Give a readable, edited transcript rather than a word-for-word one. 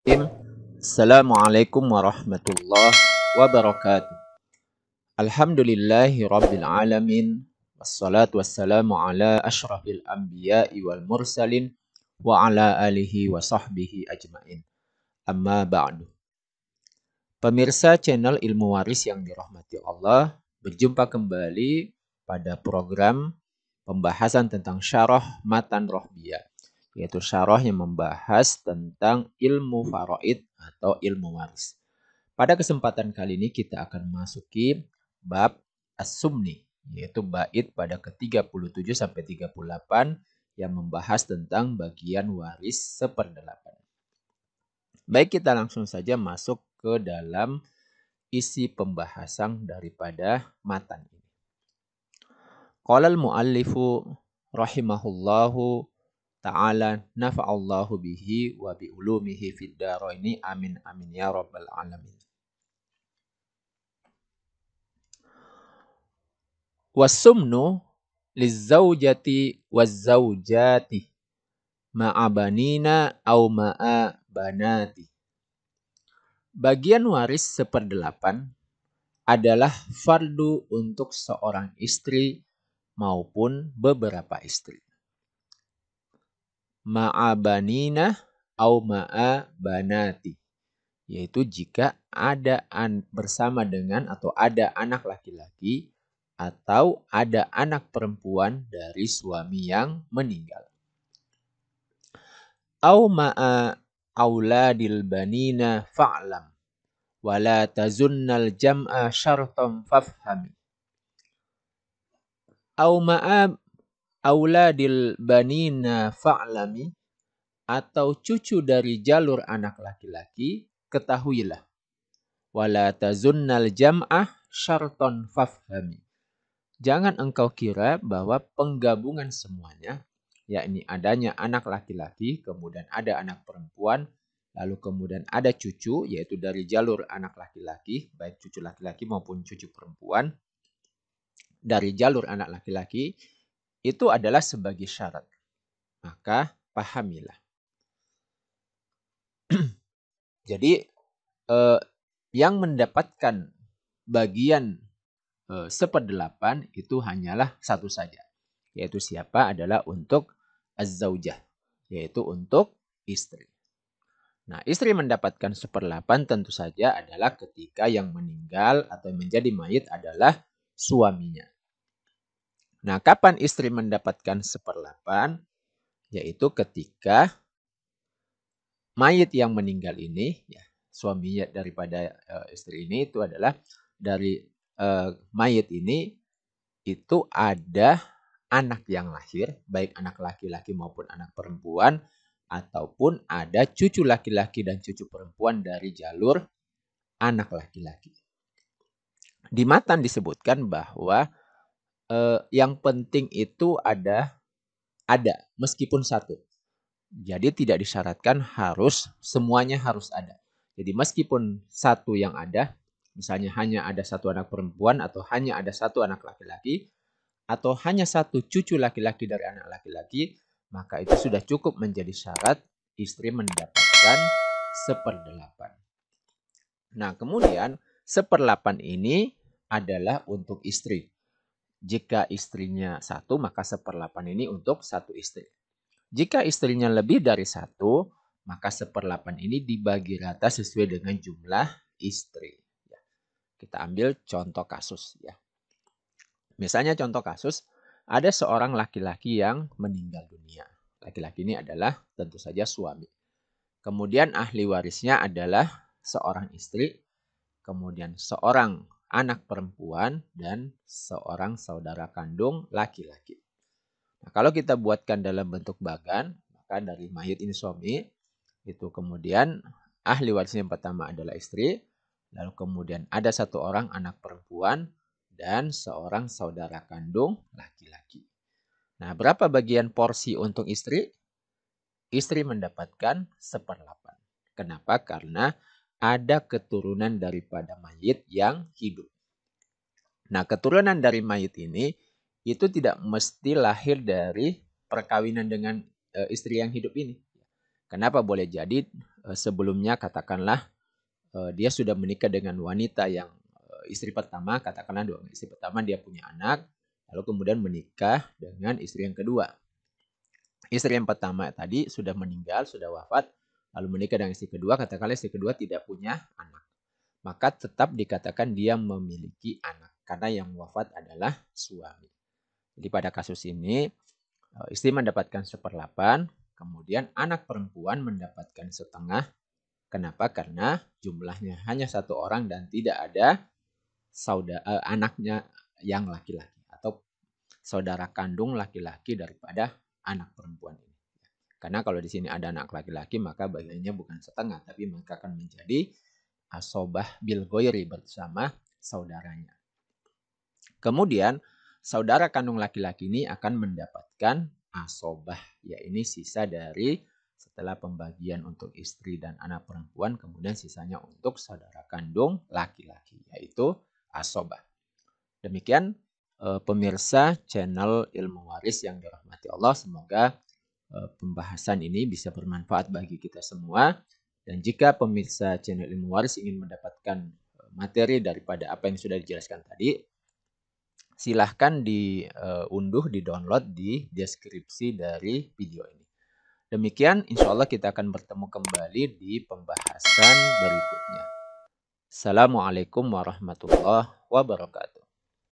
Assalamualaikum warahmatullahi wabarakatuh. Alhamdulillahi rabbil alamin. Wassalatu wassalamu ala ashrafil anbiya'i wal mursalin wa ala alihi wa sahbihi ajmain. Amma ba'du. Pemirsa channel Ilmu Waris yang dirahmati Allah, berjumpa kembali pada program pembahasan tentang syarah matan rohbiyah, yaitu syarah yang membahas tentang ilmu faraid atau ilmu waris. Pada kesempatan kali ini kita akan memasuki bab as-sumni, yaitu bait pada ke-37 sampai 38 yang membahas tentang bagian waris seperdelapan. Baik, kita langsung saja masuk ke dalam isi pembahasan daripada matan ini. Qala al-muallifu rahimahullahu ta'ala nafa'allahu bihi wa bi ulumihi fid dharaini amin amin ya rabbal alamin. Wasumnu lizaujati wazaujati ma'a banina au ma'a banati. Bagian waris seperdelapan adalah fardu untuk seorang istri maupun beberapa istri. Ma'a banina au ma'a banati, yaitu jika ada bersama dengan atau ada anak laki-laki atau ada anak perempuan dari suami yang meninggal. Au ma'a auladil banina fa'lam wala tazunnal jam'a syartam fafhami. Au ma'a auladil banina fa'lami, atau cucu dari jalur anak laki-laki, ketahuilah. Wala tazunnal jam'ah syarton fafhami. Jangan engkau kira bahwa penggabungan semuanya, yakni adanya anak laki-laki, kemudian ada anak perempuan, lalu kemudian ada cucu, yaitu dari jalur anak laki-laki, baik cucu laki-laki maupun cucu perempuan, dari jalur anak laki-laki, itu adalah sebagai syarat. Maka pahamilah. Jadi yang mendapatkan bagian seperdelapan itu hanyalah satu saja, yaitu siapa? Adalah untuk az-zaujah, yaitu untuk istri. Nah, istri mendapatkan seperdelapan tentu saja adalah ketika yang meninggal atau menjadi mayit adalah suaminya. Nah, kapan istri mendapatkan seperdelapan? Yaitu ketika mayit yang meninggal ini, ya, suaminya daripada istri ini itu adalah dari mayit ini itu ada anak yang lahir, baik anak laki-laki maupun anak perempuan, ataupun ada cucu laki-laki dan cucu perempuan dari jalur anak laki-laki. Di matan disebutkan bahwa yang penting itu ada meskipun satu. Jadi tidak disyaratkan harus semuanya harus ada. Jadi meskipun satu yang ada, misalnya hanya ada satu anak perempuan atau hanya ada satu anak laki-laki atau hanya satu cucu laki-laki dari anak laki-laki, maka itu sudah cukup menjadi syarat istri mendapatkan seperdelapan. Nah, kemudian seperdelapan ini adalah untuk istri. Jika istrinya satu, maka seperdelapan ini untuk satu istri. Jika istrinya lebih dari satu, maka seperdelapan ini dibagi rata sesuai dengan jumlah istri. Kita ambil contoh kasus ya. Misalnya contoh kasus, ada seorang laki-laki yang meninggal dunia. Laki-laki ini adalah tentu saja suami. Kemudian ahli warisnya adalah seorang istri, kemudian seorang anak perempuan, dan seorang saudara kandung laki-laki. Nah, kalau kita buatkan dalam bentuk bagan, maka dari mayit ini suami, itu kemudian ahli warisnya yang pertama adalah istri, lalu kemudian ada satu orang anak perempuan, dan seorang saudara kandung laki-laki. Nah, berapa bagian porsi untuk istri? Istri mendapatkan seperdelapan. Kenapa? Karena ada keturunan daripada mayit yang hidup. Nah, keturunan dari mayit ini itu tidak mesti lahir dari perkawinan dengan istri yang hidup ini. Kenapa? Boleh jadi sebelumnya katakanlah dia sudah menikah dengan wanita yang istri pertama, katakanlah istri pertama dia punya anak, lalu kemudian menikah dengan istri yang kedua. Istri yang pertama tadi sudah meninggal, sudah wafat, lalu menikah dengan istri kedua, katakanlah istri kedua tidak punya anak. Maka tetap dikatakan dia memiliki anak, karena yang wafat adalah suami. Jadi pada kasus ini, istri mendapatkan 1/8, kemudian anak perempuan mendapatkan setengah. Kenapa? Karena jumlahnya hanya 1 orang dan tidak ada anaknya yang laki-laki atau saudara kandung laki-laki daripada anak perempuan ini. Karena kalau di sini ada anak laki-laki maka bagiannya bukan setengah, tapi maka akan menjadi asobah bil ghairi bersama saudaranya. Kemudian saudara kandung laki-laki ini akan mendapatkan asobah, yaitu sisa dari setelah pembagian untuk istri dan anak perempuan, kemudian sisanya untuk saudara kandung laki-laki, yaitu asobah. Demikian pemirsa channel Ilmu Waris yang dirahmati Allah. Semoga pembahasan ini bisa bermanfaat bagi kita semua. Dan jika pemirsa channel Ilmu Waris ingin mendapatkan materi daripada apa yang sudah dijelaskan tadi, silahkan diunduh, di-download di deskripsi dari video ini. Demikian, insya Allah kita akan bertemu kembali di pembahasan berikutnya. Assalamualaikum warahmatullahi wabarakatuh.